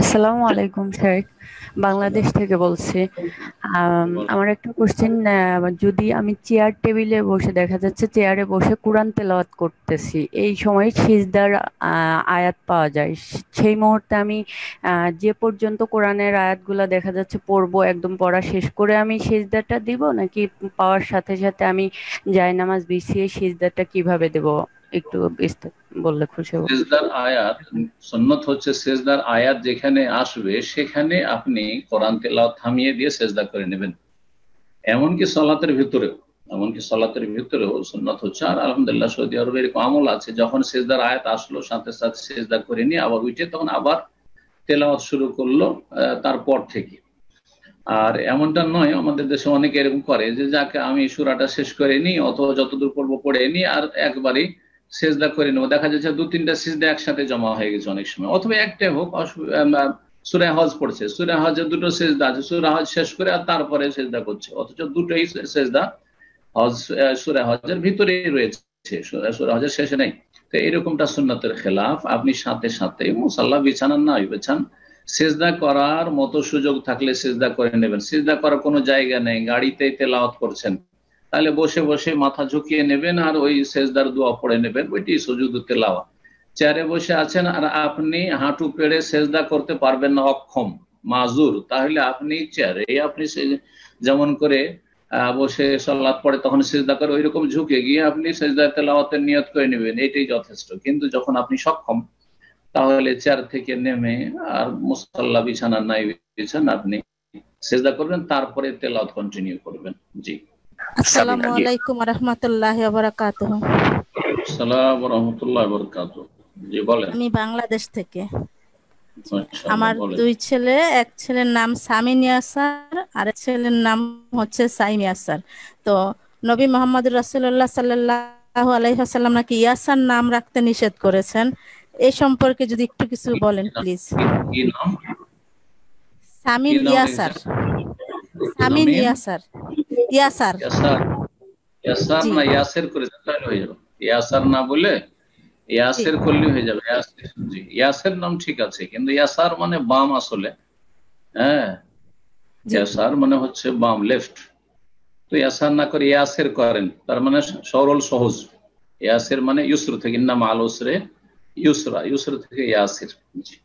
আসসালামু আলাইকুম শেখ, বাংলাদেশ সালাম। থেকে বলছি। বলেন। আমার একটা কোশ্চেন। যদি আমি চেয়ার টেবিলে বসে, দেখা যাচ্ছে চেয়ারে বসে কোরআন তেলাওয়াত করতেছি, এই সময় সিজদার আয়াত পাওয়া যায়। সেই মুহূর্তে আমি যে পর্যন্ত কোরআনের আয়াতগুলো দেখা যাচ্ছে পড়বো, একদম পড়া শেষ করে আমি সিজদাটা দিব, নাকি পাওয়ার সাথে সাথে আমি জায়নামাজ বিছিয়ে সিজদাটা কিভাবে দেব, একটু বিস্তারিত বললে খুশি হব। সেজদার আয়াত, সুন্নত হচ্ছে সেজদার আয়াত যেখানে আসবে সেখানে আপনি কোরআন তেলাওয়াত থামিয়ে দিয়ে সেজদা করে নেবেন। এমনকি সলাতের ভিতরেও এমনকি সলাতের ভিতরেও সুন্নত হচ্ছে। আর আলহামদুলিল্লাহ সৌদি আরবে এরকম আমল আছে, যখন সেজদার আয়াত আসলো সাথে সাথে সেজদা করে নিয়ে আবার উঠে তখন আবার তেলাওয়াত শুরু করলো তারপর থেকে। আর এমনটা নয়, আমাদের দেশে অনেকে এরকম করে যে যাকে আমি সূরাটা শেষ করে নিই অথবা যতদূর পড়বো পড়ে নিই আর একবারই সেজদা করে নেবো। দেখা যাচ্ছে দু তিনটা সিজদা একসাথে জমা হয়ে গেছে অনেক সময়, অথবা একটাই হোক। সূরা হজ পড়ছে, সূরা হজের দুটো সেজদা আছে, সূরা হজ শেষ করে আর তারপরে সেজদা করছে, অথচ দুটোই সেজদা হজ সূরা হজের ভিতরেই রয়েছে, সূরা হজের শেষে নেই। তো এরকমটা সুন্নতের খেলাফ। আপনি সাথে সাথে মুসাল্লা বিছানার না বিছান, সেজদা করার মতো সুযোগ থাকলে সেজদা করে নেবেন। সেজদা করার কোনো জায়গা নেই, গাড়িতে তেলাওয়াত করছেন, তাহলে বসে বসে মাথা ঝুঁকিয়ে নেবেন আর ওই সেজদার দোয়া পড়ে নেবেন, ওইটি সুজুদ তেলাওয়াত। চেয়ারে বসে আছেন আর আপনি হাঁটু পেড়ে সেজদা করতে পারবেন না, অক্ষম, মাজুর, তাহলে আপনি চেয়ারে আপনি যেমন করে বসে সালাত পড়ে তখন সেজদা করে ওইরকম ঝুঁকে গিয়ে আপনি সেজদা তেলাওয়াতের নিয়ত করে নেবেন, এটাই যথেষ্ট। কিন্তু যখন আপনি সক্ষম, তাহলে চেয়ার থেকে নেমে আর মুসাল্লা বিছানা নাই বিছানা আপনি সেজদা করবেন, তারপরে তেলাওয়াত কন্টিনিউ করবেন। জি। আসসালামু আলাইকুম রহমতুল্লাহ বারাকাতুহু। আসসালাম ওয়া রাহমাতুল্লাহি ওয়া বারাকাতুহু। জি বলেন। আমি বাংলাদেশ থেকে। মাশাআল্লাহ, আমার বলেন। দুই ছেলে, এক ছেলের নাম সামিন ইয়াসার আর এক ছেলের নাম হচ্ছে সাইম ইয়াসার। তো নবী মোহাম্মদ রাসূলুল্লাহ সাল্লাল্লাহু আলাইহি ওয়াসাল্লাম নাকি ইয়াসার নাম রাখতে নিষেধ করেছেন, এই সম্পর্কে যদি একটু কিছু বলেন প্লিজ। কি নাম? কি সামিন নাম ইয়াসার। লিখেছেন? সামিন সামিন ইয়াসার। ইয়াসার। ইয়াসার। ইয়াসার জি না ইয়াসের করে দেন তাহলে হয়ে যাবে। ইয়াসার না বলে জি ইয়াসের করলে হয়ে যাবে। ইয়াসের, জি, ইয়াসের নাম ঠিক আছে, কিন্তু ইয়াসার মানে বাম আসলে। হ্যাঁ, জি। ইয়াসার মানে হচ্ছে বাম, লেফট। তো ইয়াসার না করে ইয়াসের করেন, তার মানে সরল সহজ। ইয়াসের মানে ইউসর থেকে, ইন্না মাল উসরে ইউসরা, ইউসর থেকে ইয়াসির। জি।